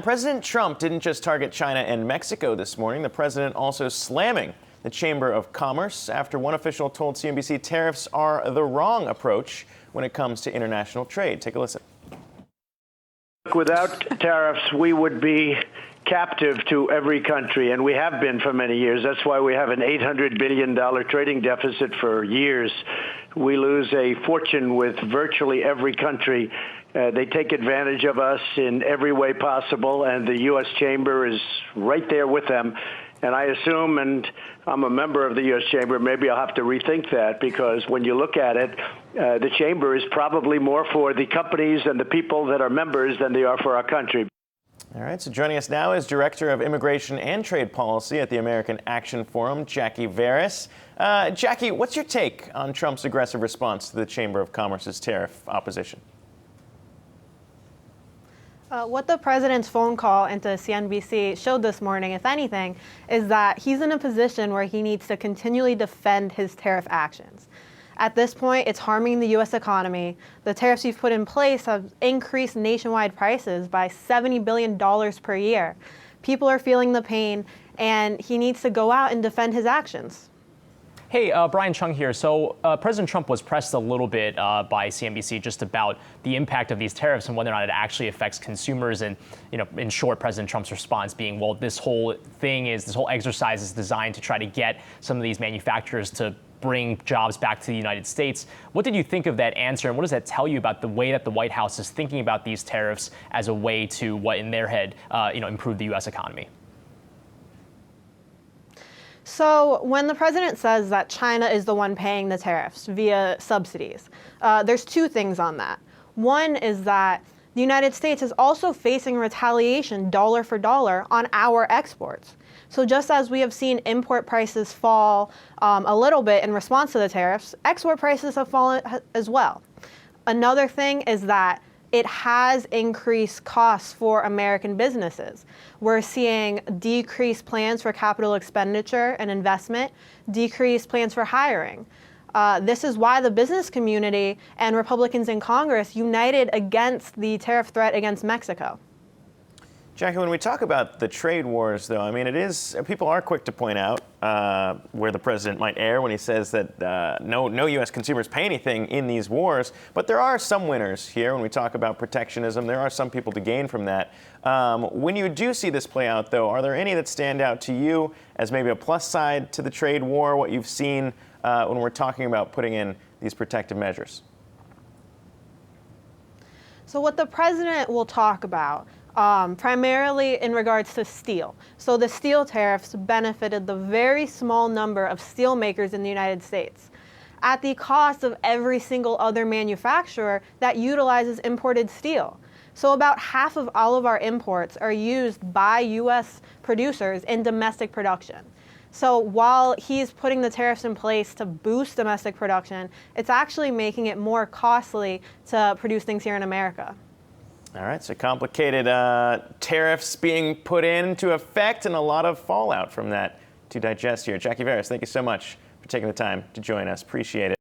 President Trump didn't just target China and Mexico this morning. The president also slamming the Chamber of Commerce after one official told CNBC tariffs are the wrong approach when it comes to international trade. Take a listen. Without tariffs, we would be captive to every country, and we have been for many years. That's why we have an $800 billion trading deficit for years. We lose a fortune with virtually every country. They take advantage of us in every way possible, and the U.S. Chamber is right there with them. And I assume, and I'm a member of the U.S. Chamber, maybe I'll have to rethink that, because when you look at it, the Chamber is probably more for the companies and the people that are members than they are for our country. All right, so joining us now is Director of Immigration and Trade Policy at the American Action Forum, Jackie Varas. Jackie, what's your take on Trump's aggressive response to the Chamber of Commerce's tariff opposition? What the president's phone call into CNBC showed this morning, if anything, is that he's in a position where he needs to continually defend his tariff actions. At this point, it's harming the U.S. economy. The tariffs he's put in place have increased nationwide prices by $70 billion per year. People are feeling the pain, and he needs to go out and defend his actions. Hey, Brian Chung here. So President Trump was pressed a little bit by CNBC just about the impact of these tariffs and whether or not it actually affects consumers. And, in short, President Trump's response being, well, this whole exercise is designed to try to get some of these manufacturers to bring jobs back to the United States. What did you think of that answer, and what does that tell you about the way that the White House is thinking about these tariffs as a way to, what in their head, improve the U.S. economy? So when the president says that China is the one paying the tariffs via subsidies, there's two things on that. One is that the United States is also facing retaliation dollar for dollar on our exports. So just as we have seen import prices fall a little bit in response to the tariffs, export prices have fallen as well. Another thing is that it has increased costs for American businesses. We're seeing decreased plans for capital expenditure and investment, decreased plans for hiring. This is why the business community and Republicans in Congress united against the tariff threat against Mexico. Jackie, when we talk about the trade wars, though, I mean, people are quick to point out where the president might err when he says that no U.S. consumers pay anything in these wars. But there are some winners here when we talk about protectionism. There are some people to gain from that. When you do see this play out, though, are there any that stand out to you as maybe a plus side to the trade war, what you've seen when we're talking about putting in these protective measures? So what the president will talk about primarily in regards to steel. So the steel tariffs benefited the very small number of steel makers in the United States at the cost of every single other manufacturer that utilizes imported steel. So about half of all of our imports are used by U.S. producers in domestic production. So while he's putting the tariffs in place to boost domestic production, it's actually making it more costly to produce things here in America. All right, so complicated tariffs being put into effect and a lot of fallout from that to digest here. Jackie Varas, thank you so much for taking the time to join us. Appreciate it.